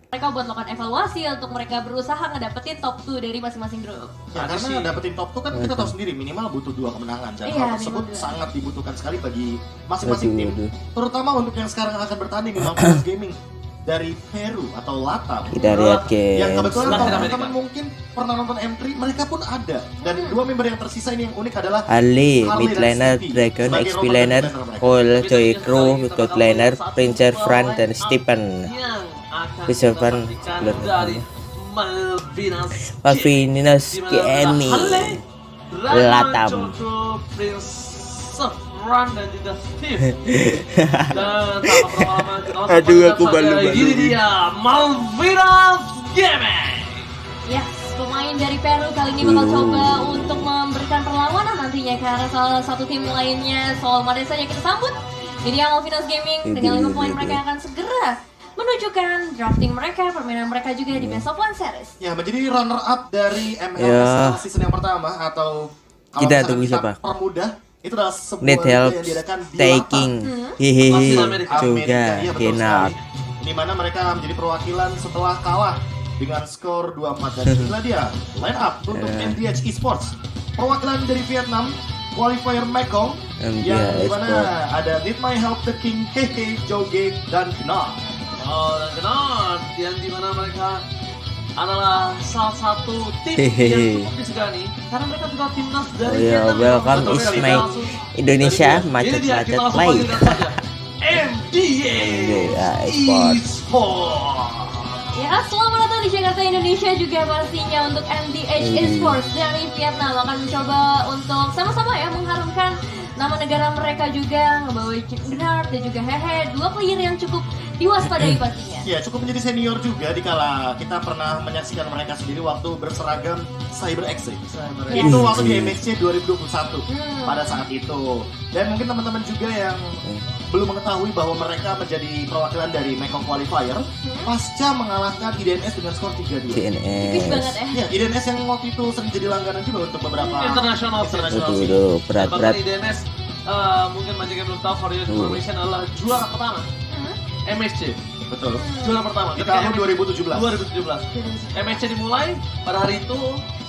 mereka buat melakukan evaluasi untuk mereka berusaha ngedapetin top 2 dari masing-masing grup. Ya, karena dapetin top 2 kan kita tahu sendiri minimal butuh 2 kemenangan dan Iya, hal tersebut minimal 2. sangat dibutuhkan sekali bagi masing-masing tim, terutama untuk yang sekarang akan bertanding di Malvinas Gaming dari Peru atau Latam. Kita lihat Yang game. kebetulan Latin kalau Amerika. teman-teman mungkin pernah nonton M3, mereka pun ada. Dan dua member yang tersisa ini yang unik adalah Ali, Harley mid dan laner, Stevie Dragon, sebagai XP robot laner, dan mereka. Cole, Joy Crew, god laner, Prince Fran, dan Stephen. yang akan Bisa kita Van, saksikan bener. dari Malvinas Malvinas Gaming. Gaming. Latam, Latam. Prince Fran dan juga Steve. Dan tanpa berlama-lama kita langsung Aduh, melihat aku saja. malu-malu. Ini dia Malvinas Gaming. Yes, pemain dari Peru kali ini bakal coba untuk memberikan perlawanan nantinya karena salah satu tim lainnya. Soal mari saja kita sambut. Jadi yang Malvinas Gaming dengan 5 pemain mereka akan segera menunjukkan drafting mereka, permainan mereka juga di Best of One Series. ya menjadi runner up dari MLS Ya. season yang pertama atau kalau Kita misalkan tunggu siapa? permudah itu adalah sebuah Need liga help yang diadakan di taking. Latam. Hihihi. Latin Amerika. Juga Iya, betul Genat. sekali. Di mana mereka menjadi perwakilan setelah kalah dengan skor 2-4 dan inilah dia line up untuk MDH Esports. Perwakilan dari Vietnam, qualifier Mekong yang MDH dimana Esports. ada Need My Help the King, Keke, Joge, dan Knot. Oh, dan kenal yang dimana mereka adalah salah satu tim Hehehe. yang cukup disegani karena mereka juga timnas dari Oh ya, Vietnam. welcome Betul is sekali. my Langsung Indonesia Ini dia, kita macet-macet langsung play. panggilkan saja. MDA Esports. Esports. Ya, selamat datang di Jakarta, Indonesia juga pastinya untuk MDH Esports dari Vietnam akan mencoba untuk sama-sama ya mengharumkan nama negara mereka juga, ngebawa Gnard dan juga Hehe, dua player yang cukup diwaspadai pastinya. Ya, cukup menjadi senior juga dikala kita pernah menyaksikan mereka sendiri waktu berseragam Cyber X. Ya. Itu waktu di MXC 2021 Hmm. pada saat itu. Dan mungkin teman-teman juga yang belum mengetahui bahwa mereka menjadi perwakilan dari Mekong Qualifier pasca mengalahkan IDNS dengan skor 3-2. Tipis banget CNS. ya. Ya, IDNS yang waktu itu sering jadi langganan juga untuk beberapa International international Aduh, scene. aduh, berat-berat. Bahkan IDNS mungkin banyak yang belum tahu for your information adalah juara pertama MSC. Betul. Juara pertama Di ketika tahun 2017. 2017. MSC dimulai pada hari itu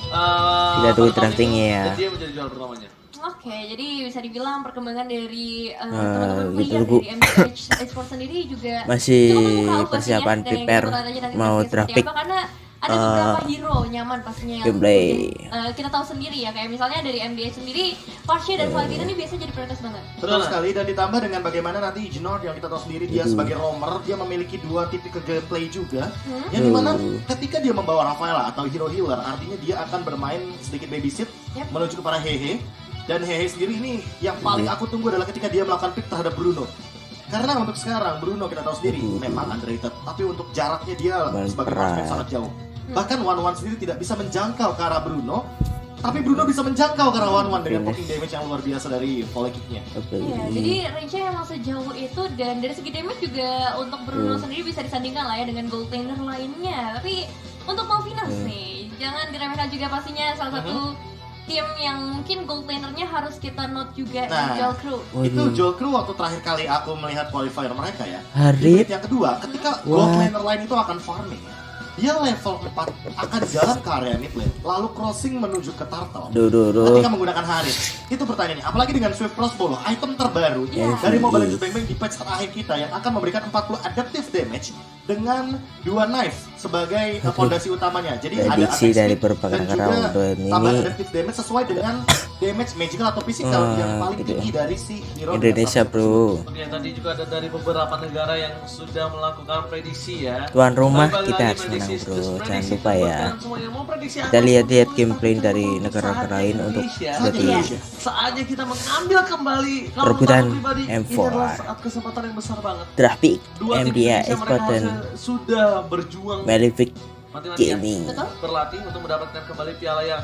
Kita tunggu pada tahun draftingnya itu, ya. dan dia menjadi juara pertamanya. Oke, jadi bisa dibilang perkembangan dari gitu, teman-teman player Bu. dari MDH Esports sendiri juga Masih cukup membuka pastinya. persiapan Dan prepare kita lihat aja nanti mau seperti traffic. apa, karena ada beberapa hero nyaman pastinya yang Gameplay. kita tahu sendiri ya, kayak misalnya dari MDH sendiri, Farsha dan Valentino ini biasa jadi prioritas banget. Betul sekali, dan ditambah dengan bagaimana nanti Gnord yang kita tahu sendiri dia sebagai roamer, dia memiliki dua tipikal gameplay juga, yang dimana ketika dia membawa Rafaela atau hero healer, artinya dia akan bermain sedikit babysit Yep. menuju kepada Hehe. Dan Hehe sendiri ini yang paling aku tunggu adalah ketika dia melakukan pick terhadap Bruno. Karena untuk sekarang Bruno kita tahu sendiri memang underrated, tapi untuk jaraknya dia sebagai marksman sangat jauh. Bahkan One sendiri tidak bisa menjangkau ke arah Bruno, tapi Bruno bisa menjangkau ke arah One dengan poking damage yang luar biasa dari volley kicknya. Iya, jadi range-nya emang sejauh itu, dan dari segi damage juga untuk Bruno sendiri bisa disandingkan lah ya dengan gold laner lainnya. Tapi untuk Malvinas nih, jangan diremehkan juga pastinya salah satu tim yang mungkin gold lanernya harus kita note juga, Nah. Angel Crew. Itu Joe Crew waktu terakhir kali aku melihat qualifier mereka ya. Di Harit. menit yang kedua, ketika gold laner lain itu akan farming, dia level 4 akan jalan ke area mid lane, lalu crossing menuju ke turtle. Duh. Ketika menggunakan Harit, itu pertanyaannya. Apalagi dengan Swift Crossbow, item terbaru dari Mobile Legends Bang Bang di patch terakhir kita yang akan memberikan 40 adaptive damage dengan 2 knife sebagai fondasi utamanya. Jadi ada Prediksi attack dari speed beberapa dan negara juga untuk tambah ini. adaptive damage sesuai dengan damage magical atau physical yang paling gitu tinggi dari si hero Indonesia, bro. Oke, tadi juga ada dari beberapa negara yang sudah melakukan prediksi ya. Tuan rumah Balik kita lagi harus prediksi, menang, bro. terus Jangan prediksi lupa ya. buat kalian semua yang mau prediksi Kita apapun, lihat gameplay itu dari negara-negara lain untuk saatnya jadi Indonesia. Saatnya kita mengambil kembali. Kalau Perebutan menurut aku pribadi, ini M4. adalah saat kesempatan yang besar banget. traffic Dua tim MDA Indonesia Esports mereka dan sudah berjuang Malefic mati-matian Gaming. Betul? berlatih untuk mendapatkan kembali piala yang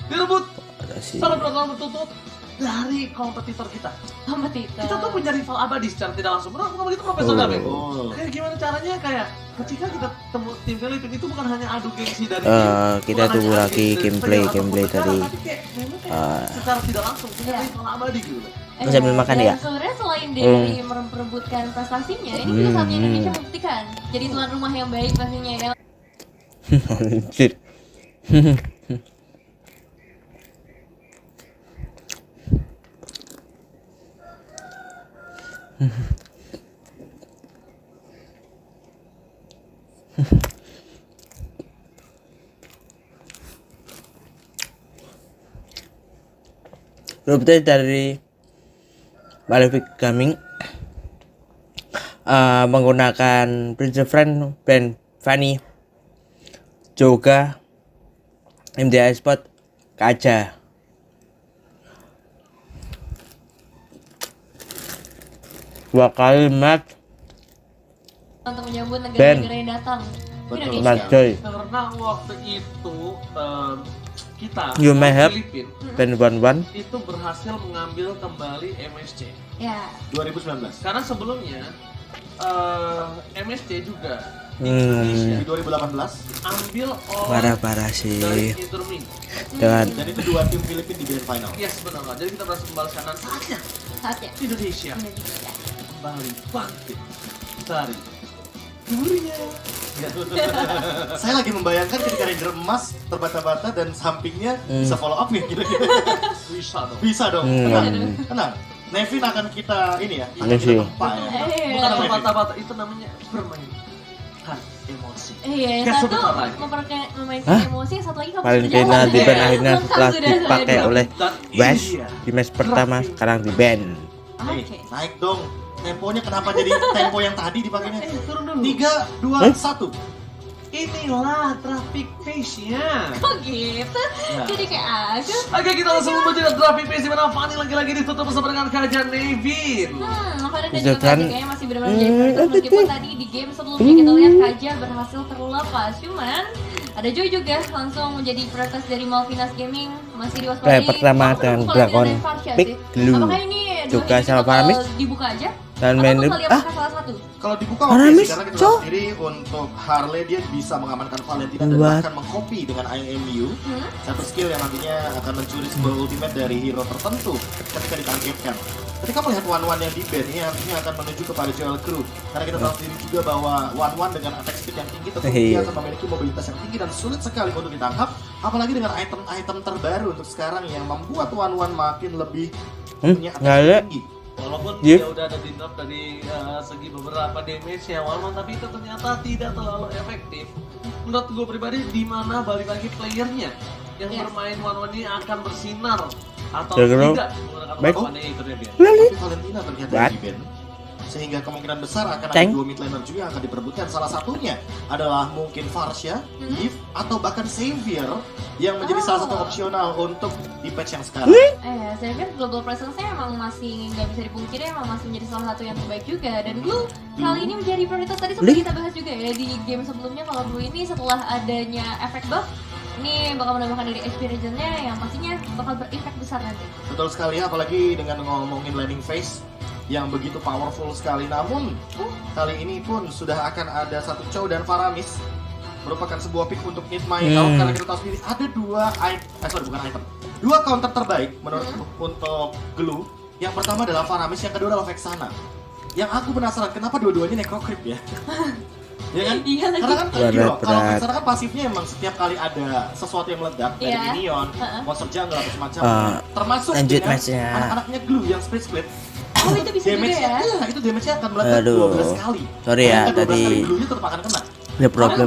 direbut Ada sih. secara berturut berturut dari kompetitor kita. Kompetitor. Kita tuh punya rival abadi secara tidak langsung. Menurut kamu itu Profesor Gabe. Oh. Kayak gimana caranya, kayak ketika kita temu tim Filipina itu bukan hanya adu gengsi dari Kita bukan tunggu hanya adu lagi gengsi dari gameplay player ataupun negara, tadi. tapi kayak memang kayak secara tidak langsung punya rival abadi gitu. Sambil makan dan ya? sebenarnya selain dari memperebutkan prestasinya, ini juga saatnya Indonesia membuktikan jadi tuan rumah yang baik pastinya ya. Anjir. Update dari Malefic Gaming menggunakan Prince Friend, Ben Fanny, Joga, MDI Sport, Kaja. Dua kali match Untuk menyambut Ben. negara-negara yang datang ke Betul. Indonesia. match Joy. Karena waktu itu kita You may have Filipina Ben 1-1. itu berhasil mengambil kembali MSC. Ya, 2019. Karena sebelumnya MSC juga Di 2018 ambil oleh Parah-parah dari sih Intermin. dengan dan itu dua tim Filipina di grand final. Yes, benar. Jadi kita berhasil membalaskan dan saatnya saatnya Indonesia Indonesia. kembali bangkit dari dunia. Saya lagi membayangkan ketika Ranger emas terbata-bata dan sampingnya bisa follow up nih kira-kira. Bisa dong. Bisa dong. Tenang. Nevin akan kita ini ya, akan kita tempa ya. Bukan terbata-bata, itu namanya bermainkan emosi. Iya, yang Gak satu sebentar lagi. memainkan emosi, yang satu lagi kamu Valentina di ban akhirnya setelah dipakai oleh Dan West iya. di match pertama, sekarang di ban. Oke. Naik dong. Temponya kenapa jadi tempo yang tadi dipakainya? Turun dulu. 3, 2, 1. Inilah traffic pace-nya. Kok gitu? Ya. Jadi kayak aku. Oke, kita langsung menuju ke traffic pace di mana Fanny lagi-lagi ditutup bersama dengan Kaja Nevin. Pada dan Bisa juga kan? Kaja kayaknya masih benar-benar jadi prioritas meskipun tadi di game sebelumnya kita lihat Kaja berhasil terlepas. Cuman ada Joy juga langsung menjadi prioritas dari Malvinas Gaming, masih diwaspadai. Pertama dengan Dragon Pick Glue. Apakah ini dua Juga game sama bakal Paramis. dibuka aja? Dan Atau main bakal diapakah salah satu? Kalau dibuka Mana, oke sih, Miss? karena kita Cok. tahu sendiri untuk Harley dia bisa mengamankan Valentina dan What? bahkan mengcopy dengan IMU satu skill yang nantinya akan mencuri sebuah ultimate dari hero tertentu ketika ditargetkan. Ketika melihat One-One yang di ban ini artinya akan menuju kepada Joel Crew karena kita tahu sendiri juga bahwa One-One dengan attack speed yang tinggi tentu dia akan memiliki mobilitas yang tinggi dan sulit sekali untuk ditangkap, apalagi dengan item-item terbaru untuk sekarang yang membuat One-One makin lebih punya attack nggak ada. speed tinggi. Walaupun Yep. dia udah ada di nerf dari segi beberapa damage ya walaupun tapi itu ternyata tidak terlalu efektif. Menurut gue pribadi di mana balik lagi playernya yang Yes. bermain one ini akan bersinar atau Kira-kira tidak menggunakan baik. one itu dia biar. Tapi Valentina ternyata What? di ban sehingga kemungkinan besar akan ada Ceng. dua mid laner juga yang akan diperebutkan. Salah satunya adalah mungkin Varsha, Eve, atau bahkan Xavier yang menjadi salah satu opsional untuk di patch yang sekarang. Saya pikir global presence-nya emang masih nggak bisa dipungkiri, emang masih menjadi salah satu yang terbaik juga. Dan Blue kali ini menjadi prioritas tadi seperti kita bahas juga ya di game sebelumnya. Kalau Blue ini setelah adanya efek buff, ini bakal menambahkan dari HP region-nya yang pastinya bakal berefek besar nanti. Betul sekali, apalagi dengan ngomongin landing phase yang begitu powerful sekali. Namun kali ini pun sudah akan ada satu Chow dan Faramis merupakan sebuah pick untuk Need My Out karena kita tahu sendiri ada dua counter terbaik menurutku untuk Glue. Yang pertama adalah Faramis, yang kedua adalah Vexana. Yang aku penasaran kenapa dua-duanya Necro Creep ya? Ya kan? Iya lagi. Karena kan Berat, gini loh, kalau berat. Vexana kan pasifnya emang setiap kali ada sesuatu yang meledak dari Iya. minion, monster jungle atau semacam termasuk lanjut dengan matchnya. anak-anaknya Glue yang split. Oh itu bisa juga Damage-nya, ya? iya, itu damage-nya akan meledak Aduh. 12 kali. Sorry ya, Ketika 12 tadi kali Glue-nya tetap akan kena. ada problem.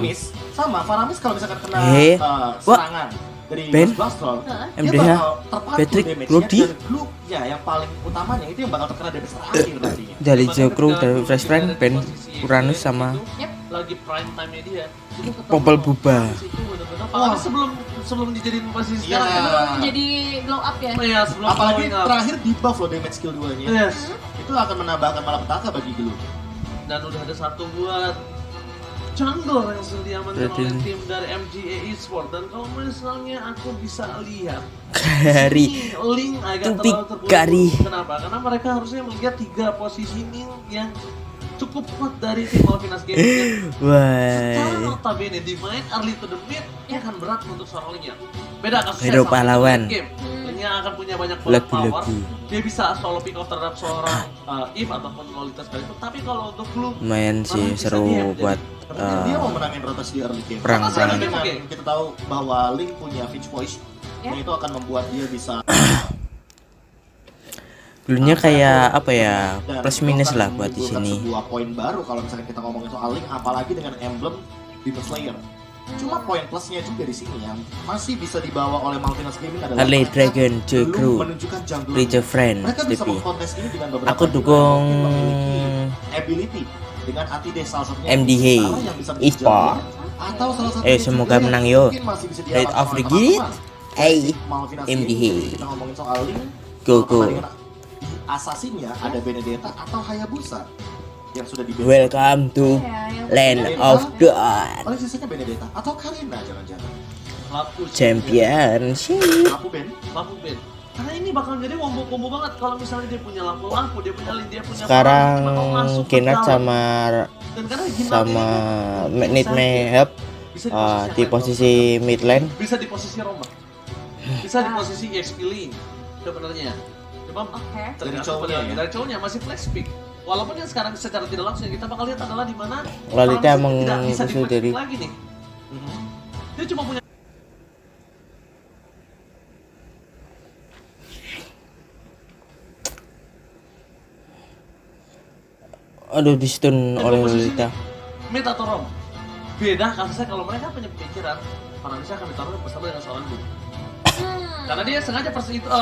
Faramis kalau misalkan kena Wah. serangan dari Ben. Blast Troll, dia MDH, bakal terpaku Patrick, damage-nya Rudy. dan Glue-nya yang paling utamanya itu yang bakal terkena damage terakhir nantinya. Dari Dimana Jokro, ketika dari Glue Fresh Friend, ada di Ben posisi Uranus itu, sama Yep. lagi prime time-nya dia. Itu ketemu Popol Buba. di situ bener-bener. Apalagi sebelum dijadiin posisi Iya. sekarang. Belum jadi glow up ya? Iya, sebelum Apalagi blowing up. terakhir di buff loh damage skill 2-nya. Yes. Itu akan menambahkan malapetaka bagi Glue. Dan udah ada satu buat jungle yang sudah diamankan oleh Berarti- tim dari MGA Esports. Dan kalau misalnya aku bisa lihat Gari. ini link agak Tupik terlalu terburu-buru. Gari. Kenapa? Karena mereka harusnya melihat 3 positioning yang cukup kuat dari tim Malvinas Gaming. Secara Wah. notabene Divine early to the mid ya kan berat untuk seorang Link ya. Beda kasusnya Hero sama pahlawan. late game. yang akan punya banyak power, Lagi-lagi. dia bisa solo pick off terhadap seorang Eve ataupun Lolita sekalipun. Tapi kalau untuk Blue Lumayan sih seru buat Dia mau menangin rotasi di early game. perang-perang. Karena dengan kita tahu bahwa Link punya Finch Voice, Ya. itu akan membuat dia bisa dulunya kayak apa ya, dan plus itu minus akan lah buat di menimbulkan sini. sebuah poin baru kalau misalnya kita ngomongin soal Link, apalagi dengan emblem Demon Slayer. Cuma poin plusnya juga di sini yang masih bisa dibawa oleh Malvinas Gaming adalah Harley mereka Dragon Joy belum Crew menunjukkan jungle. Preacher Friend Mereka bisa tapi mengkontes ini dengan beberapa aku hero dukung yang mungkin memiliki ability dengan anti-dash salah satunya MDH yang bisa menjadi Esport. jungle, atau salah satu Semoga menang yo. Rate of the Gate. Malvinas MDH. Gaming. Kita ngomongin soal Link, Go go. pertandingan asasinnya ada Benedetta atau Hayabusa yang sudah di Welcome to Ya, yang Land of God oleh sisanya Benedetta atau Karina jangan-jangan lampu Championship. Lampu Ben. lampu band. Karena ini bakal jadi combo banget kalau misalnya dia punya lampu, dia punya link, dia punya Sekarang power, bakal masuk ke Kinat dalam. sama Dan karena Ginat sama ini Magnet Mayhap bisa di posisi mid lane. bisa di posisi Roma, bisa di posisi EXP Link sebenarnya. Cuma Oke. Dari tergantung cowoknya pada- ya? dari cowoknya masih flex pick. Walaupun yang sekarang secara tidak langsung yang kita bakal lihat adalah di mana Lolita Farming emang tidak bisa di usul flex dari- pick lagi nih. Dia cuma punya Aduh, di stun oleh Lolita. mid atau rom. Beda kasusnya kalau mereka punya pemikiran Farming akan ditaruh bersama dengan seorang Gu. Karena dia sengaja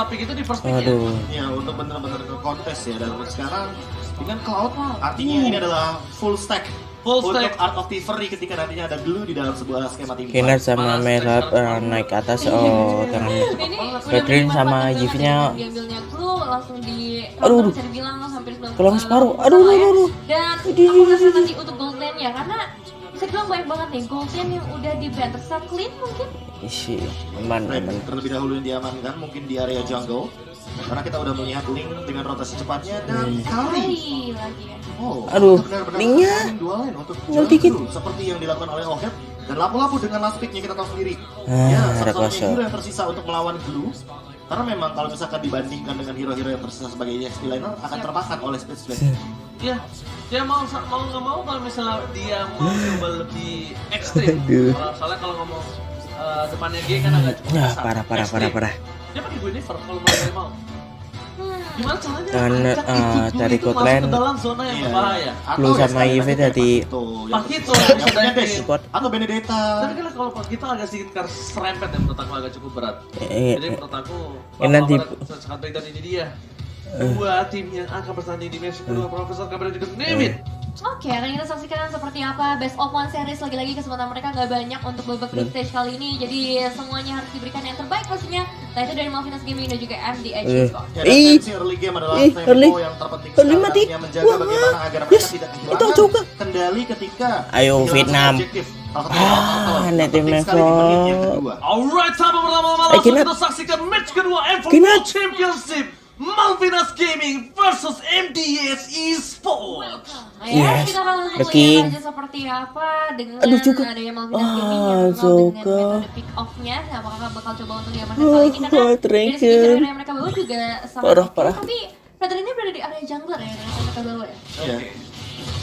pick itu di first pick ya. Aduh. Ya untuk benar-benar ke kontes ya, dan untuk sekarang dengan Cloud artinya ini adalah full stack Full untuk stack. Art of Thievery ketika nantinya ada glue di dalam sebuah skema tim Kinat fight. sama Mayhap naik ke atas. Oh, tangan. Ini Catherine sama Yves-nya. diambilnya clue langsung di Aduh. bisa dibilang hampir 90 Tolong separuh. masalah Aduh, ya. aduh. Dan aku rasa nanti untuk gold lane-nya karena bisa dibilang banyak banget nih gold lane yang udah di ban terserah clean mungkin. Isi aman Red, aman. terlebih dahulu yang diamankan mungkin di area jungle karena kita udah melihat Link dengan rotasi cepatnya dan kali Kali lagi ya. oh Aduh, kita benar-benar Linknya menggunakan dua lane untuk tinggal jungle dikit. seperti yang dilakukan oleh Oheb dan lapu-lapu dengan last pick-nya kita tahu sendiri Ah, ada satu-satunya kosong. hero yang tersisa untuk melawan Glue karena memang kalau misalkan dibandingkan dengan hero-hero yang tersisa sebagai EXP laner akan termakan oleh speed splash. Iya, dia mau nggak mau kalau misalnya dia mau coba lebih ekstrim. Aduh. Soalnya kalau ngomong depannya G kan agak cukup Nah, besar. parah. Ekstrim. Dia pakai Guinevere kalau mau. Gimana caranya? Dan, ajak itu dulu dari itu Code masuk Lane. ke dalam zona yang berbahaya. Lu sama Yves tadi Pakito yang bisa punya dari- dash support. atau Benedetta. Tapi kan kalau Pakito agak sedikit serempet ya menurut aku agak cukup berat. Jadi menurut aku nanti- sangat baik dan ini dia dua tim yang akan bertanding di match kedua Profesor Kabel juga Nemit. Oke, akan kita saksikan seperti apa Best of One series lagi-lagi kesempatan mereka nggak banyak untuk babak group stage kali ini, jadi semuanya harus diberikan yang terbaik pastinya. Nah itu dari Malvinas Gaming dan juga MDH Esports. Ya, dan tensi early game adalah Early. tempo yang terpenting Early sekarang mati. yang menjaga Wah, bagaimana agar yes. mereka tidak Itu kehilangan juga. kendali ketika Ayo, kehilangan Vietnam. objektif. Salah satu yang net penting sekali di menit yang kedua. Alright, sahabat pertama langsung Kinat. kita saksikan match kedua M4 Kinat. World Championship Malvinas Gaming versus MDH Esports. Nah, ya, Yes, kita akan langsung the king. lihat aja seperti apa dengan Aduh, juga. adanya Malvinas Gaming yang terkenal Zoka. dengan metode pick off-nya. Apakah bakal coba untuk diamankan kali ini karena dari thank segi you. cara yang mereka bawa juga sangat Parah, oke, parah. tapi Federer ini berada di area jungler ya yang mereka bawa ya. Iya.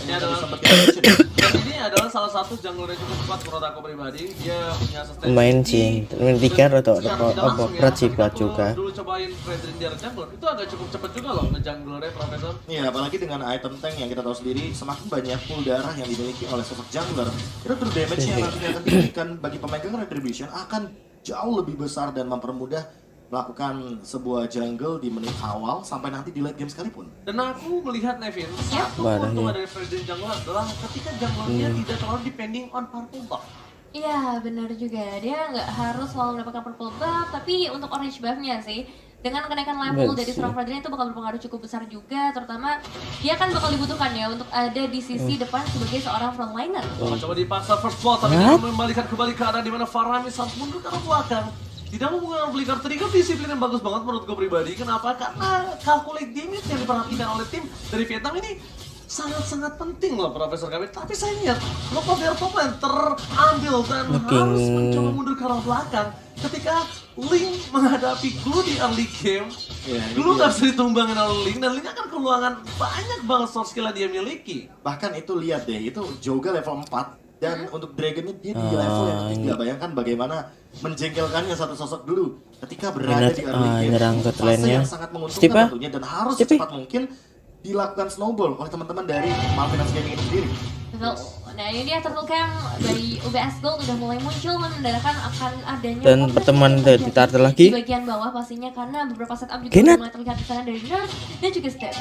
Ini Tadi adalah sempat kita mention ya. dan ini adalah salah satu jungler yang cukup kuat menurut aku pribadi. Dia punya sustain Lumayan tinggi. sih, menghentikan Dan atau secara apa tidak langsung ya, berat sih ketika buat aku juga. Dulu cobain Fredrin di area jungler, itu agak cukup cepet juga loh ngejunglernya Profesor. Iya, apalagi dengan item tank yang kita tahu sendiri, semakin banyak pool darah yang dimiliki oleh sosok jungler, itu true damage yang nantinya akan diberikan bagi pemegang retribution akan jauh lebih besar dan mempermudah melakukan sebuah jungle di menit awal sampai nanti di late game sekalipun. Dan aku melihat Nevin, Ya. satu Parah, keuntungan ya. dari Fredrin jungler adalah ketika junglernya tidak terlalu depending on purple buff. Iya benar juga, dia nggak harus selalu mendapatkan purple buff, tapi untuk orange buff-nya sih dengan kenaikan level Benar dari sih. seorang Fredrin itu bakal berpengaruh cukup besar juga, terutama dia kan bakal dibutuhkan ya untuk ada di sisi depan sebagai seorang frontliner. Coba dipaksa first blood, tapi What? dia membalikan kembali ke arah di mana Faramis harus mundur ke arah belakang. Tidak mau menggunakan flicker trigger, disiplin yang bagus banget menurut gue pribadi. Kenapa? Karena calculate damage yang diperhatikan oleh tim dari Vietnam ini sangat-sangat penting loh Profesor Kabit. Tapi saya lihat local player top lane terambil dan Looking harus mencoba mundur ke arah belakang ketika Link menghadapi Glue di early game. Ya, Glue iya. gak bisa ditumbangin oleh Link, dan Link akan keluangan banyak banget source skill yang dia miliki. Bahkan itu lihat deh, itu Joga level 4 dan untuk Dragonnya dia di level yang ketiga. Bayangkan bagaimana menjengkelkannya satu sosok dulu ketika berada di early game. nyerang ke Fase lane-nya. yang sangat menguntungkan Stipe? tentunya dan harus Stipe? secepat mungkin dilakukan snowball oleh teman-teman dari Malvinas Gaming itu sendiri. Nah ini dia Turtle Camp dari UBS Gold udah mulai muncul menandakan akan adanya Dan potensi pertemuan yang dari terjadi Turtle lagi. di bagian bawah pastinya karena beberapa setup juga Genat. udah mulai terlihat di sana dari Nurse dan juga Step.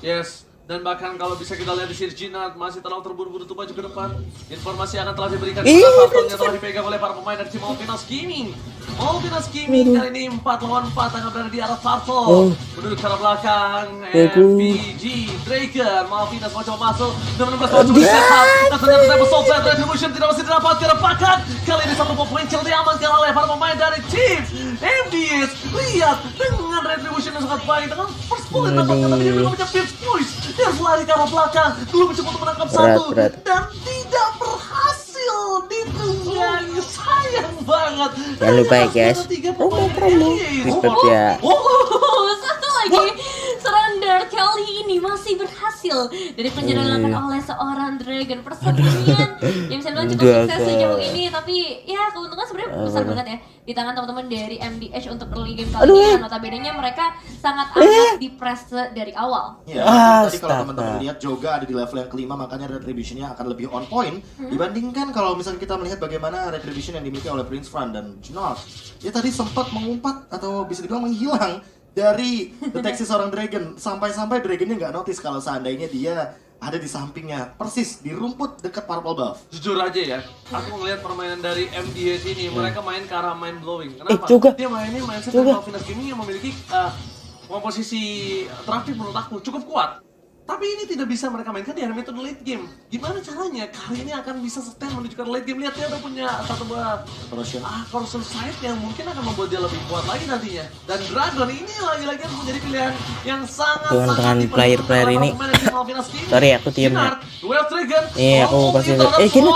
Yes, dan bahkan kalau bisa kita lihat di sini Jinat masih terlalu terburu-buru untuk maju ke depan. Informasi akan telah diberikan Ih, karena Turtle-nya telah dipegang oleh para pemain dari tim Malvinas Gaming. Malvinas Gaming kali ini 4 lawan 4 akan berada di arah Turtle. Oh. Menuju ke arah belakang, Aku. FPG, Dragon, Malvinas mau coba masuk. Dan 16 mau coba setup. Dan ternyata saya bersolve saya retribution tidak masih didapat, tidak pakat. Kali ini satu poin kill diamankan oleh para pemain dari tim MDS. Lihat dengan retribution yang sangat baik, dengan first bullet dapatkan, tapi dia belum punya first voice. Dia harus lari ke arah belakang, belum mencoba untuk menangkap satu berat. dan tidak berhasil ditunggangi. Sayang banget. Jangan lupa ya, guys. Promo. Ribet ya. Oh, satu lagi surrender kali ini masih berhasil dari penyerangan oleh seorang Dragon. Persegian yang bisa bilang cukup Gagal. sukses sejauh ini, tapi ya keuntungan sebenarnya besar banget ya di tangan teman-teman dari MDH untuk early game kali ini. Notabene-nya mereka sangat amat di press dari awal. Ya, tadi kalau teman-teman lihat Joga ada di level yang kelima, makanya retributionnya akan lebih on point dibandingkan kalau misalnya kita melihat bagaimana retribution yang dimiliki oleh Prince Fran dan Junal. Dia tadi sempat mengumpat atau bisa dibilang menghilang dari deteksi seorang Dragon, sampai-sampai Dragonnya nggak notice kalau seandainya dia ada di sampingnya, persis di rumput dekat Purple Buff. Jujur aja ya, aku ngelihat permainan dari MDH ini, mereka main ke arah mind blowing. Kenapa? juga. Dia mainnya mindset dari Malvinas Gaming yang memiliki komposisi terakhir menurut aku cukup kuat. Tapi ini tidak bisa mereka mainkan di metode late game. Gimana caranya? Kali ini akan bisa sustain menuju ke late game. Lihat dia udah punya satu buah corruption sight yang mungkin akan membuat dia lebih kuat lagi nantinya. Dan Dragon ini lagi-lagi harus menjadi pilihan yang sangat-sangat Dengan player-player ini. Sorry, aku diem ya. Duel Dragon. Aku pasti gini.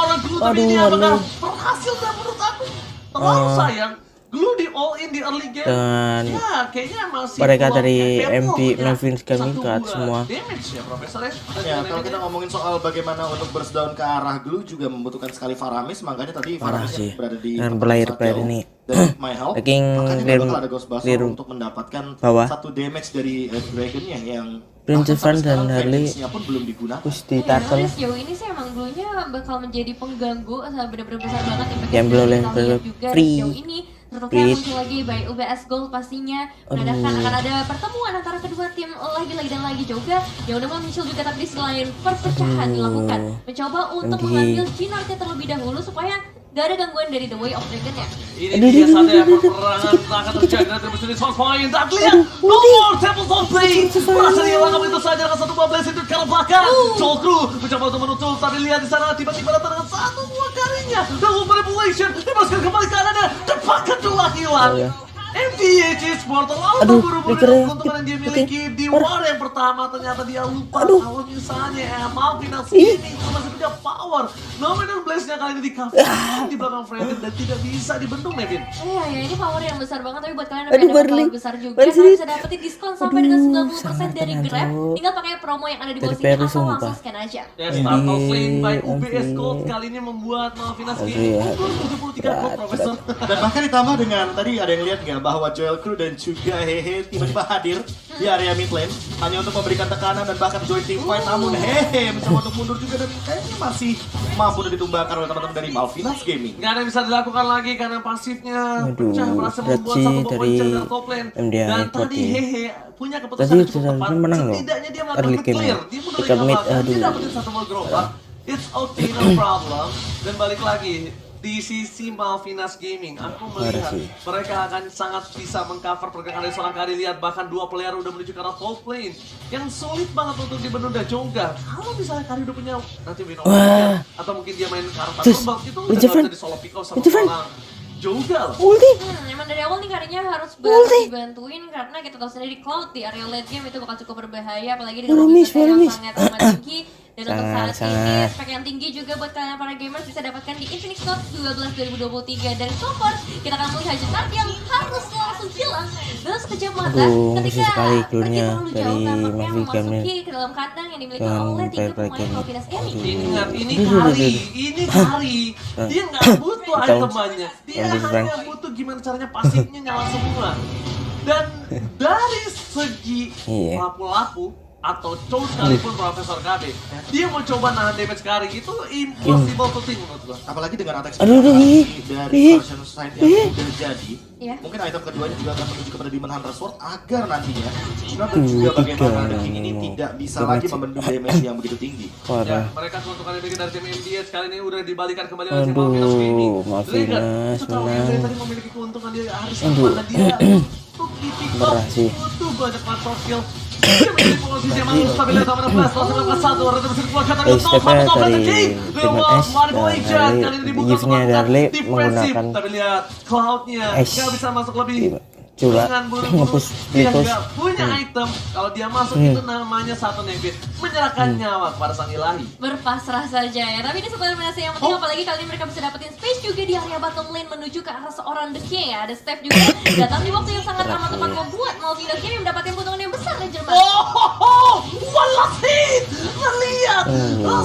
Aduh. Berhasil dan menurut aku terlalu sayang. Glue di all in di early game. Dan Ya, kayaknya masih mereka belum dari capable MP ya. Malvinas Gaming Satu cut buah semua. damage ya, Profesor ya. Dan Ya, dengan kalau kita damage-nya- ngomongin soal bagaimana untuk burst down ke arah Glue juga membutuhkan sekali Faramis, makanya tadi Parah Faramis sih. berada di Dan tempat player-player sangat ini. jauh dari My Health. Ranking Makanya nggak bakal ada Ghostbuster clear untuk mendapatkan bawah. satu damage dari Dragonnya yang Prince bahkan sampai Van dan sekarang Harley damage-nya pun belum digunakan. push di Iya, tackle. tapi sejauh ini sih emang Glue-nya bakal menjadi pengganggu benar-benar besar banget impact Yang belum kita level lihat juga free. sejauh ini. Turtle Free. Camp muncul lagi by UBS Gold pastinya menandakan akan ada pertemuan antara kedua tim lagi dan lagi juga. Yang udah muncul juga tapi di selain perpecahan dilakukan mencoba untuk Anjing. mengambil Chinartnya terlebih dahulu supaya gak ada gangguan dari The Way of Dragon ya. Ini dia saatnya peperangan akan terjadi dan terus ini source point. Dan lihat, no more tables on play. Berhasil hilangkan itu saja dengan satu buah blaze itu ke arah belakang. Soul Crew mencoba untuk menutup, tapi lihat di sana tiba-tiba datang dengan satu buah karinya. Double manipulation, dimasukkan kembali ke kanan. Cepat kedua hilang. MDH Sport terlalu buru-buru dengan keuntungan yang dia miliki di war yang pertama, ternyata dia lupa kalau misalnya Malvinas ini masih punya power. Nominal Blaze-nya kali ini di cover di belakang Freddy dan tidak bisa dibendung, Nevin. Iya ya, ini power yang besar banget, tapi buat kalian yang Aduh, ada masalah Barley. besar juga, Barley. kalian bisa dapetin diskon sampai dengan 90% sangat dari tenang, Grab. Cok. Tinggal pakai promo yang ada di bawah Dari sini Peru, atau langsung sumpah. scan aja. Ya, Startle Flame by MD. UBS Gold kali ini membuat Malvinas Aduh, Gaming ya. unggul 73 gold, Profesor. Dan bahkan ditambah dengan tadi ada yang lihat nggak bahwa Joel Crew dan juga Hehe tiba-tiba hadir di area mid lane hanya untuk memberikan tekanan dan bahkan join team fight, namun Hehe mencoba untuk mundur juga dan kayaknya masih mampu ditumbangkan oleh teman-teman dari Malvinas Gaming. Nggak ada yang bisa dilakukan lagi karena pasifnya Aduh, pecah, berhasil berat membuat sih satu poin dari dari top lane. MDI Dan kuat tadi ya. Hehe punya keputusan Tadi yang cukup sudah tepat. menang loh. Setidaknya dia melakukan Early mid game clear. ya. Dia mundur Dekat dari mid, belakang, dia aduh. dapetin satu buah gerobak. It's okay, no problem. Dan balik lagi di sisi Malvinas Gaming, aku melihat sih. mereka akan sangat bisa mengcover pergerakan dari seorang kali. Lihat bahkan dua player udah menuju ke arah top lane yang sulit banget untuk dibendung dan Jongga. Kalau misalnya kali udah punya nanti win over atau mungkin dia main ke arah Terus, Tumbang itu udah Prince nggak Van. bisa di solo pick off sama Prince Van. orang Jongga loh. Ulti. Emang dari awal nih karirnya harus banget dibantuin karena kita tahu sendiri Cloud di area late game itu bakal cukup berbahaya apalagi dengan Faramis, mobilitas yang Faramis. sangat amat tinggi Dan untuk saat ini Sangat. spek yang tinggi juga buat kalian para gamers bisa dapatkan di Infinix Note 12 2023. Dan so far kita akan melihat jenak yang harus langsung hilang dalam sekejap mata Aduh, ketika musuh sekali pergi cluenya terlalu jauh dari tampaknya Mavic Game memasuki ke dalam kandang yang dimiliki Dengan oleh 3 player-player pemain game. Malvinas Gaming. Ingat, ini Aduh, kari, aduh. ini kari. Dia nggak butuh Tahu. itemannya, dia Yang di hanya Frank. butuh gimana caranya pasifnya nyala semua. Dan dari segi Iya. lapu-lapu atau cow sekalipun Profesor KB, dia mau coba nahan damage kari itu impossible to think menurut gua. Apalagi dengan attack Aduh, aduh, dari version side yang udah jadi, Iya. mungkin item keduanya juga akan menuju kepada Demon Hunter Sword agar nantinya Junot dan juga bagaimana The King ini tidak bisa lagi membendung damage yang begitu tinggi. Ya, Parah. mereka keuntungan yang dari tim MDS kali ini udah dibalikan kembali oleh tim Malvinas Aduh, Gaming. Malvinas Lihat, itu tahu menang. yang tadi memiliki keuntungan dia harus Aduh. kemana dia untuk tipikal Berat sih. butuh banyak macam skill. Dia menjadi posisi yang bagus tapi lihat sama flash langsung ke satu orang terus keluar kata Eh, stepnya dari Demon Ash dan Harley, giftnya Harley menggunakan tapi lihat cloudnya Ash. nggak bisa masuk lebih Cula dengan nge-push dia push. nggak punya item kalau dia masuk itu namanya satu nebit menyerahkan nyawa kepada sang ilahi. Berpasrah saja ya, tapi ini sebuah eliminasi yang penting apalagi kali ini mereka bisa dapetin space juga di area bottom lane menuju ke arah seorang The King ya. Ada Steph juga datang di waktu yang sangat amat tepat membuat Malvinas Gaming mendapatkan keuntungan yang besar dari Jerman. Oh, one last hit! Melihat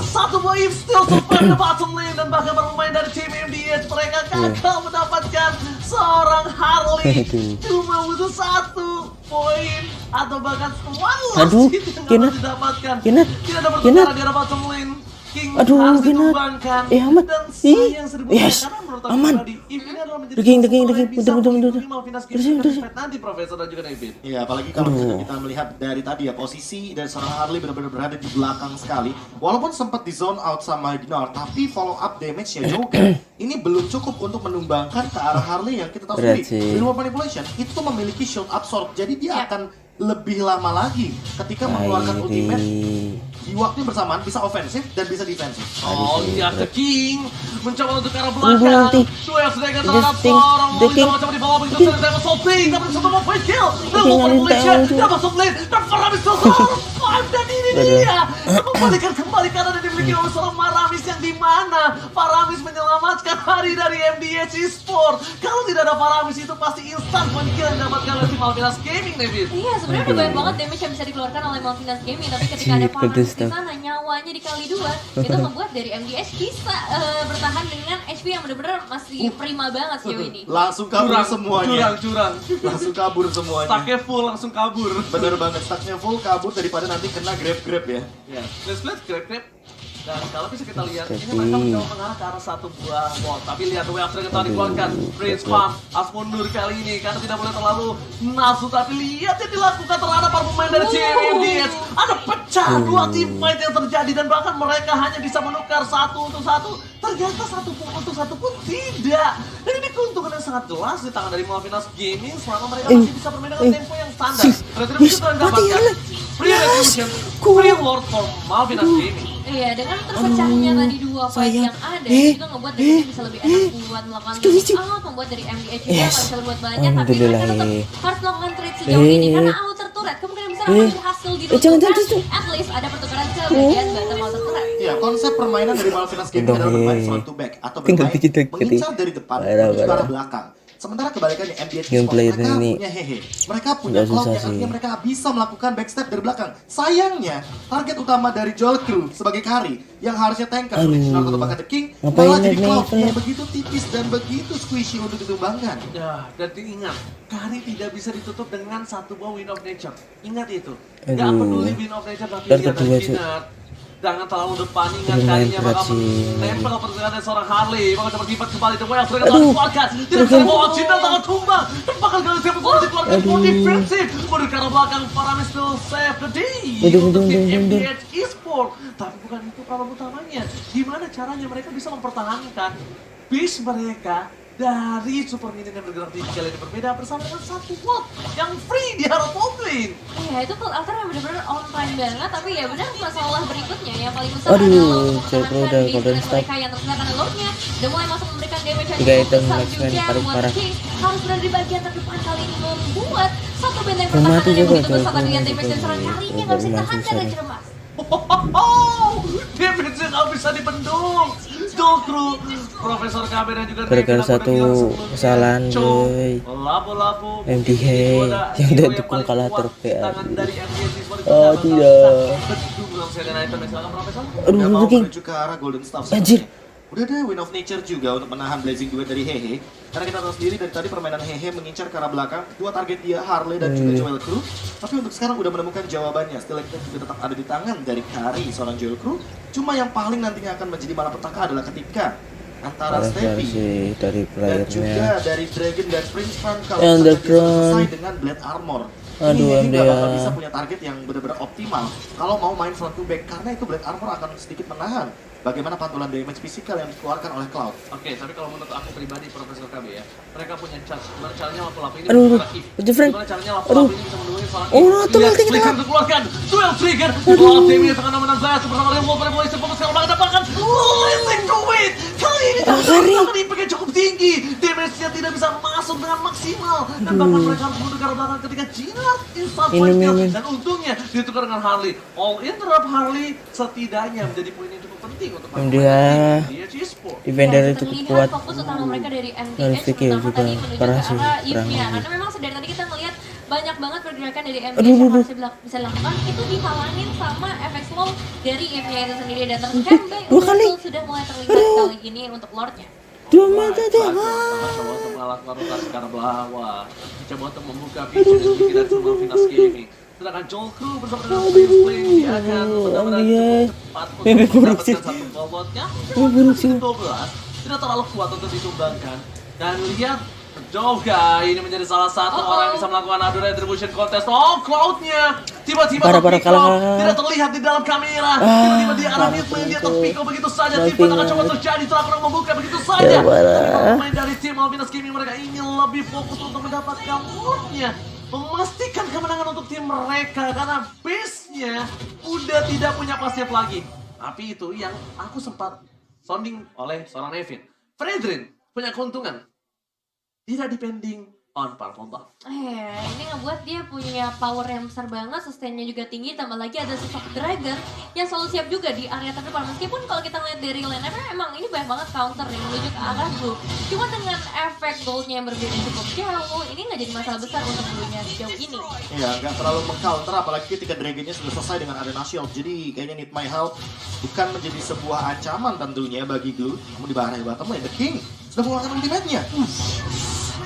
satu wave still super di bottom lane dan bahkan bermain dari tim MDS mereka gagal mendapatkan seorang Harley. Aduh. Cuma butuh 1 poin atau bahkan one Aduh, last hit yang Kinat. dapat didapatkan. Kinat. Tidak dapat Kinat. bertahan di arah bottom lane. King Aduh, harus Kinat. ditumbangkan. Amat. Dan Ih, sayang seribunya yes. karena menurut aku Aman. pribadi, if ini adalah menjadi The King, satu yang bentar, bisa bentar. melindungi Malvinas Terus, Gaming terus. dari nanti Profesor dan juga David. Iya, apalagi kalau Aduh. misalnya kita melihat dari tadi ya posisi dari seorang Harley benar-benar berada di belakang sekali. Walaupun sempat di zone out sama Dinar, tapi follow up damage-nya juga ini belum cukup untuk menumbangkan ke arah Harley yang kita tahu Berat sendiri. sih. Di luar manipulation itu memiliki shield absorb, jadi dia Ya. akan lebih lama lagi ketika mengeluarkan ultimate Airi. di waktu yang bersamaan bisa ofensif dan bisa defensif. Oh iya, The King mencoba untuk ke arah Tunggu belakang. nanti. Duel sedangkan The terhadap King, seorang The Molly King. coba di bawah begitu saja dapat solving tapi satu mau point kill. Dan King Super yang Malaysia tahu. dapat solving dan Faramis five dan ini dia membalikan kembali karena yang dimiliki oleh seorang Faramis yang di mana Faramis menyelamatkan hari dari MDS Esport. Kalau tidak ada Faramis itu pasti instan point kill yang didapatkan oleh tim Malvinas Gaming, David. Iya, sebenarnya udah banyak banget damage yang bisa dikeluarkan oleh Malvinas Gaming, tapi ketika ada Cik, Faramis pedes di tuh. sana nyawanya dikali 2, itu membuat dari MDS bisa bertahan dengan HP yang benar-benar masih prima banget sejauh ini. Langsung kabur semuanya. curang. Langsung kabur semuanya. Stacknya full langsung kabur. Bener banget, stacknya full kabur daripada nanti kena grab ya. Ya, let's grab. Dan kalau bisa kita lihat, ini Tapi- mereka mencoba mengarah ke arah satu buah wall. Tapi lihat WF sudah kita dikeluarkan. Prince Farm harus mundur kali ini karena tidak boleh terlalu nafsu. Tapi lihat yang dilakukan terhadap para pemain dari CMDS. Ada pecah dua teammate yang terjadi dan bahkan mereka hanya bisa menukar satu untuk satu. Ternyata satu pun untuk satu pun tidak. Dan ini keuntungan yang sangat jelas di tangan dari Malvinas Gaming selama mereka masih bisa bermain dengan tempo yang standar. Retribution telah didapatkan. Free Retribution, free Lord for Malvinas Gaming. Iya, dengan terpecahnya tadi dua fight sayang. yang ada, itu juga ngebuat dari MDH bisa lebih enak buat melakukan out, membuat dari MDH juga Yes. nggak bisa berbuat banyak, tapi mereka Alhamdulillah. tetap harus melakukan trade sejauh ini karena outer turret kemungkinan besar akan berhasil jangan, ditentukan. At least ada pertukaran ke bagian bottom outer turret. Iya, konsep permainan dari Malvinas Gaming adalah bermain front to back atau Tinggal bermain dikit-dikit. mengincar dari depan Parah, menuju ke arah parah. belakang. Sementara kebalikannya MDH Gameplay Esports, mereka ini punya hehe. Mereka punya nggak cloud susah yang artinya sih. mereka bisa melakukan backstep dari belakang. Sayangnya, target utama dari Joel Crew sebagai carry yang harusnya tanker seperti Aduh. Shinra atau bahkan The King Ngapain malah jadi naik-naik cloud yang flare? begitu tipis dan begitu squishy untuk ditumbangkan. Ya, dan diingat, Kari tidak bisa ditutup dengan satu buah Wind of Nature. Ingat itu. Gak Aduh. peduli Wind of Nature, tapi Dan lihat kedua, dari Cuk. Kinat. Jangan terlalu depan, ingat Lumayan karinya berat bakal sih. menempel pergerakan dari seorang Harley. Bakal coba lipat kembali, The Whale sudah Aduh. dikeluarkan. Tidak bisa bawa Cinta tangan tumbang. Dan bakal kali siapa sudah dikeluarkan for Aduh. defensif. Mundur ke arah belakang, Faramis still save the day. Aduh, Untuk tim aduh. MDH Esport. Tapi bukan itu problem utamanya. Gimana caranya mereka bisa mempertahankan base mereka dari super minion yang bergerak di tiga lane berbeda bersama dengan satu bot yang free di arah top lane. Iya, itu cloud outer yang benar-benar on time banget, tapi ya benar masalah berikutnya yang paling besar Aduh, adalah untuk Jack mempertahankan udah base golden unit stop. mereka yang terkena karena lordnya udah mulai masuk memberikan damage yang Tiga cukup item besar marksman juga paling buat parah. King harus berada di bagian terdepan kali ini membuat satu benteng Yang mati pertahanan yang juga begitu tuh, besar tapi yang dengan damage dan serangan mati. kalinya nggak bisa Yang ditahan mati dari sana. Jermas. nggak bisa dibendung. Jolkru, Profesor KB dan juga Gara-gara satu kesalahan boy. Lapu-lapu MDH yang udah dukung kalah terbaik. Oh tidak. Aduh, Udah mau King. menuju ke arah Golden Staff. Anjir. Udah deh Win of Nature juga untuk menahan Blazing Duet dari Hehe. Karena kita tahu sendiri dari tadi permainan Hehe mengincar ke arah belakang. Dua target dia, Harley dan juga Joel Crew. Tapi untuk sekarang udah menemukan jawabannya. Stileknya juga tetap ada di tangan dari Kari, seorang Joel Crew. Cuma yang paling nantinya akan menjadi malapetaka adalah ketika antara Steppy Versi dari dan juga playernya. dari Dragon dan Prince Frank kalau Yang misalnya dia Underground. selesai dengan Blade Armor. Aduh, Ini nggak bakal MDA. bisa punya target yang benar-benar optimal kalau mau main front to back karena itu Blade Armor akan sedikit menahan bagaimana pantulan damage fisikal yang dikeluarkan oleh Cloud. Oke, tapi kalau menurut aku pribadi Profesor KB ya, mereka punya charge. Gimana caranya lapu-lapu ini Aduh, bisa aktif? itu Frank. Gimana caranya lapu-lapu ini bisa menunggu seorang Oh, Eve? tuh, Lihat, nanti kita- flicker dikeluarkan, duel trigger, Cloud Demi tengah nama Blast bersama dengan Wolf Revolution fokus sekarang banget dapatkan Blazing Duet. Kali ini tangan impact yang cukup tinggi, damage-nya tidak bisa masuk dengan maksimal dan bahkan mereka harus mundur ke arah belakang ketika Jinard instant Ini, point kill. ini. Dan untungnya ditukar dengan Harley. All interrupt Harley setidaknya menjadi poin yang cukup penting untuk MDA. Esport. Defender Ya, itu terlihat kuat. fokus utama mereka dari MTH Harus pikir terutama juga. tadi menuju ke Parah sih, arah perang Eve-nya. ini. Karena memang dari tadi kita ngelihat banyak banget pergerakan dari MTH Aduh, yang aduh. harusnya bisa dilakukan itu dihalangin sama efek slow dari Eve-nya itu sendiri dan terkembang Dua kali. sudah mulai terlibat kali ini untuk Lord-nya. 2 mata tuh. Coba untuk melakukan rotasi ke arah bawah. Coba untuk membuka vision dan tidak semua Finas Gaming. Sedangkan Jolkru bersama dengan Prince Flame dia akan benar-benar Anjay. cukup cepat untuk Bebek buruk mendapatkan sih. satu bobotnya. Bebek buruk sih. 12 tidak terlalu kuat untuk ditumbangkan. Dan lihat Joga ini menjadi salah satu orang yang bisa melakukan adu retribution contest. Oh, Cloud-nya tiba-tiba Parah, terpick kalah, off. kalah. Tidak terlihat di dalam kamera. Tiba-tiba di arah mid lane dia terpick off begitu saja. Tiba akan coba terjadi setelah kurang membuka begitu saja. Ya, parah. Tapi pemain dari tim Malvinas Gaming mereka ingin lebih fokus untuk mendapatkan moodnya, memastikan kemenangan untuk tim mereka karena base-nya udah tidak punya pasif lagi. Tapi itu yang aku sempat sounding oleh seorang Nevin. Fredrin punya keuntungan. Tidak depending on Purple Buff. Ini ngebuat dia punya power yang besar banget, sustainnya juga tinggi, tambah lagi ada sosok Dragon yang selalu siap juga di area terdepan. Meskipun kalau kita ngeliat dari line-up emang ini banyak banget counter yang menuju ke arah blue. Cuma dengan efek goldnya yang berbeda cukup jauh, ini nggak jadi masalah besar untuk blue-nya sejauh ini. Iya, nggak terlalu meng-counter apalagi ketika Dragonnya sudah selesai dengan Arena Shield. Jadi kayaknya Need My Help bukan menjadi sebuah ancaman tentunya bagi Glue. Namun di bahaya bottom lane, The King sudah mengeluarkan ultimate-nya.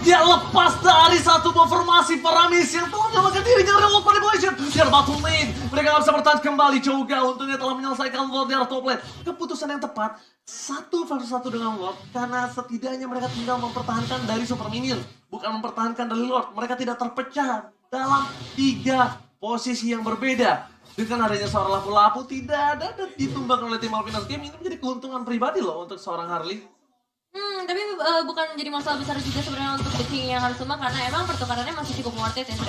Dia lepas dari satu buah formasi Paramis yang telah menyelamatkan dirinya dari World Manipulation. Dia bottom lane. Mereka nggak bisa bertahan kembali. Joga untungnya telah menyelesaikan Lord di arah top lane. Keputusan yang tepat. 1 versus 1 dengan Lord. Karena setidaknya mereka tinggal mempertahankan dari Super Minion. Bukan mempertahankan dari Lord. Mereka tidak terpecah dalam 3 posisi yang berbeda. Dengan adanya seorang lapu-lapu tidak ada dan ditumbangkan oleh tim Malvinas Game. Ini menjadi keuntungan pribadi loh untuk seorang Harley. Tapi bukan menjadi masalah besar juga sebenarnya untuk The King yang harus tumbang karena emang pertukarannya masih cukup worth it ya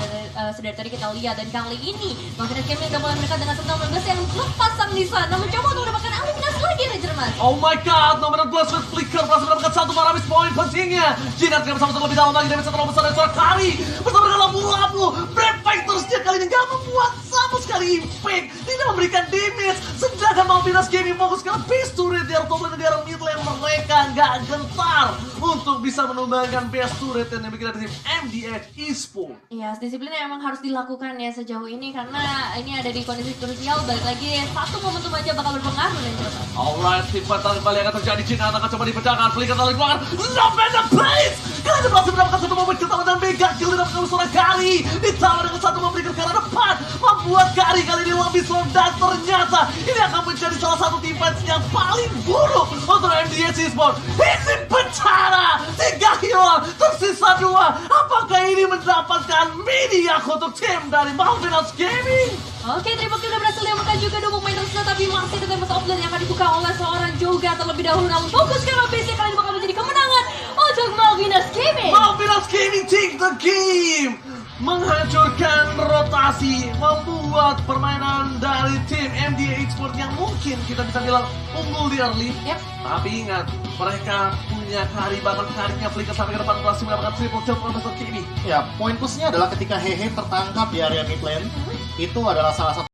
sudah tadi kita lihat. Dan kali ini Malvinas Game udah mulai mereka dengan senang membahas yang lepasang di sana mencoba untuk mendapatkan eliminasi lagi Ranger. Oh my god, nomor 12 with flicker berhasil mendapatkan 1 Paramis poin pentingnya. Jinard tidak bisa masuk lebih dalam lagi, damage terlalu besar dari suara Kari bersama dengan lapu-lapu. Brave Fighters dia kali ini gak membuat sama sekali impact, tidak memberikan damage. Sedangkan Malvinas Gaming fokus ke base turret di arah top lane di arah mid lane. Mereka gak gentar untuk bisa menumbangkan base turret yang dimiliki dari tim MDH Esport. Iya, disiplin yang emang harus dilakukan ya sejauh ini karena ini ada di kondisi krusial. Balik lagi satu momentum aja bakal berpengaruh Ranger. Alright, tim fatal kembali akan terjadi. Jinard akan coba dipecahkan, flicker tarik keluar. Love and the place! Kalian berhasil mendapatkan satu momen keutamaan dan mega kill didapatkan seorang Kari. Ditambah dengan satu memberikan ke arah depan, membuat Kari kali ini lebih slow dan ternyata ini akan menjadi salah satu tim fight yang paling buruk untuk MDH Esport. Isi bencana, 3 hilang, tersisa 2. Apakah ini mendapatkan media untuk tim dari Malvinas Gaming? Oke, Triple udah berhasil diamankan juga 2 pemain tersebut tapi masih tetap masa offline yang akan dibuka oleh seorang Joga terlebih dahulu. Namun fokus ke base kali ini bakal menjadi kemenangan untuk Malvinas Gaming. Malvinas Gaming take the game, menghancurkan rotasi, membuat permainan dari tim MDH Esport yang mungkin kita bisa bilang unggul di early. Yep. Tapi ingat, mereka punya Kari, bahkan Karinya flicker sampai ke depan berhasil mendapatkan triple kill Profesor Kimi. Ya, poin plusnya adalah ketika Hehe tertangkap di area mid lane, itu adalah salah satu